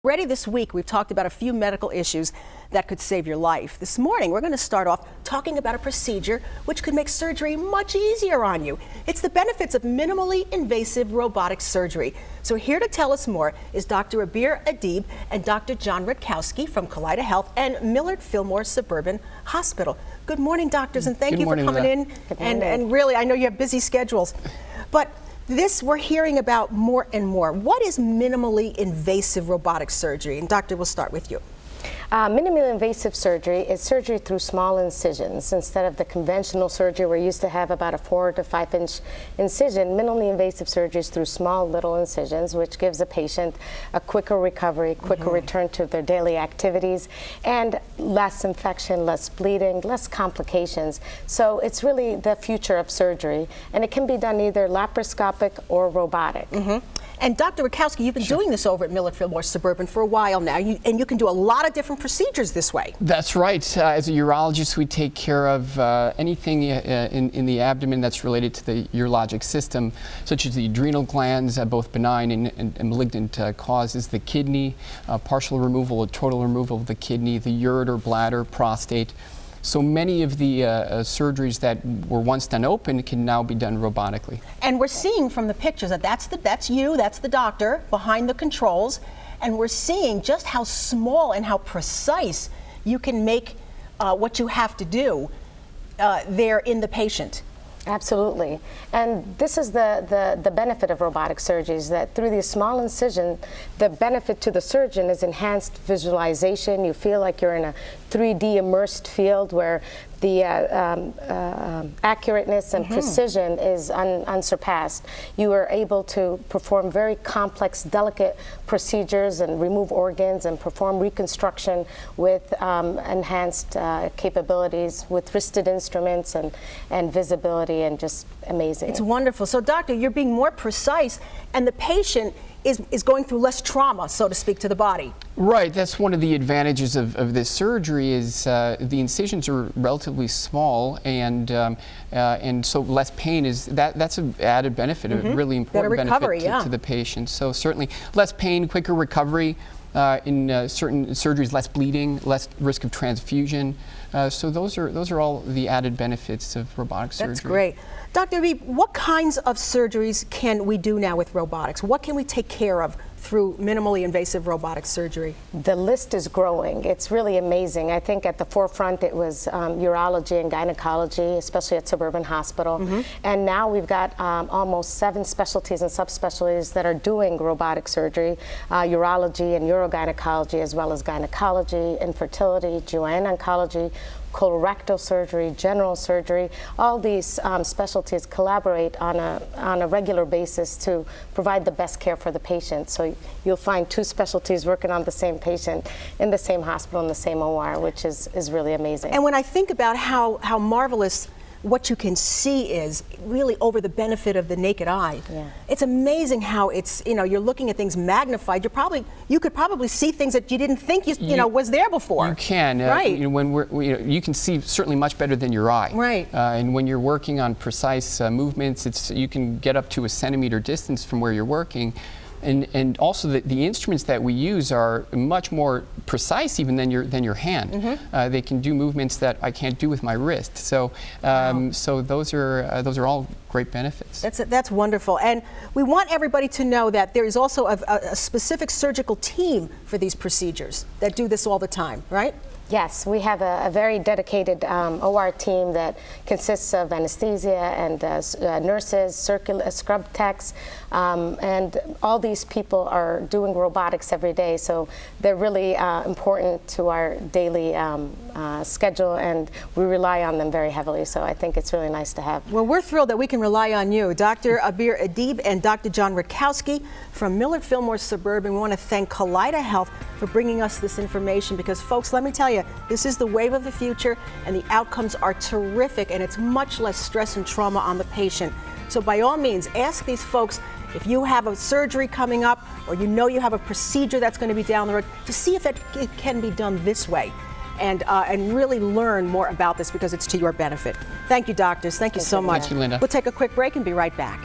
Already this week, we've talked about a few medical issues that could save your life. This morning, we're going to start off talking about a procedure which could make surgery much easier on you. It's the benefits of minimally invasive robotic surgery. So here to tell us more is Dr. Abir Adib and Dr. John Rutkowski from Kaleida Health and Millard Fillmore Suburban Hospital. Good morning, doctors, and thank you for coming in. And really, I know you have busy schedules. But this we're hearing about more and more. What is minimally invasive robotic surgery? And doctor, we'll start with you. Minimally invasive surgery is surgery through small incisions. Instead of the conventional surgery where you used to have about a 4 to 5 inch incision, minimally invasive surgery is through small little incisions, which gives a patient a quicker recovery, quicker return to their daily activities, and less infection, less bleeding, less complications. So it's really the future of surgery, and it can be done either laparoscopic or robotic. And Dr. Rutkowski, you've been doing this over at Millard Fillmore Suburban for a while now, and you can do a lot of different procedures this way. That's right. As a urologist, we take care of anything in the abdomen that's related to the urologic system, such as the adrenal glands, both benign and malignant causes, the kidney, partial removal or total removal of the kidney, the ureter, bladder, prostate. So many of the surgeries that were once done open can now be done robotically. And we're seeing from the pictures that that's the doctor behind the controls, and we're seeing just how small and how precise you can make what you have to do there in the patient. Absolutely. And this is the benefit of robotic surgery, is that through the small incision, the benefit to the surgeon is enhanced visualization. You feel like you're in a 3D immersed field where the accurateness and precision is unsurpassed. You are able to perform very complex, delicate procedures and remove organs and perform reconstruction with enhanced capabilities with wristed instruments and visibility, and just amazing. It's wonderful. So doctor, you're being more precise, and the patient is going through less trauma, so to speak, to the body. Right, that's one of the advantages of this surgery is the incisions are relatively small, and so less pain is that's an added benefit, a really important benefit to the patient. So certainly less pain, quicker recovery. In certain surgeries, less bleeding, less risk of transfusion. So those are all the added benefits of robotic surgery. That's great. Dr. Abib, what kinds of surgeries can we do now with robotics? What can we take care of through minimally invasive robotic surgery? The list is growing. It's really amazing. I think at the forefront it was urology and gynecology, especially at Suburban Hospital. And now we've got almost 7 specialties and subspecialties that are doing robotic surgery, urology and urogynecology, as well as gynecology, infertility, GYN oncology, colorectal surgery, general surgery. All these specialties collaborate on a regular basis to provide the best care for the patient. So you'll find 2 specialties working on the same patient in the same hospital, in the same OR, which is really amazing. And when I think about how marvelous what you can see is really over the benefit of the naked eye. It's amazing how it's, you're looking at things magnified. You could probably see things that you didn't think was there before. You can, right? You can see certainly much better than your eye. Right. And when you're working on precise movements, you can get up to a centimeter distance from where you're working. And also the instruments that we use are much more precise even than your hand. They can do movements that I can't do with my wrist. So so those are all great benefits. That's wonderful. And we want everybody to know that there is also a specific surgical team for these procedures that do this all the time, right? Yes, we have a very dedicated OR team that consists of anesthesia and nurses, scrub techs, and all these people are doing robotics every day, so they're really important to our daily schedule, and we rely on them very heavily, so I think it's really nice to have. Well, we're thrilled that we can rely on you. Dr. Abir Adib and Dr. John Rutkowski from Millard Fillmore Suburban. We want to thank Kaleida Health for bringing us this information, because folks, let me tell you, this is the wave of the future, and the outcomes are terrific, and it's much less stress and trauma on the patient. So by all means, ask these folks if you have a surgery coming up, or you have a procedure that's going to be down the road, to see if it can be done this way, and really learn more about this, because it's to your benefit. Thank you, doctors. Thank you so much. Thank you, Linda. We'll take a quick break and be right back.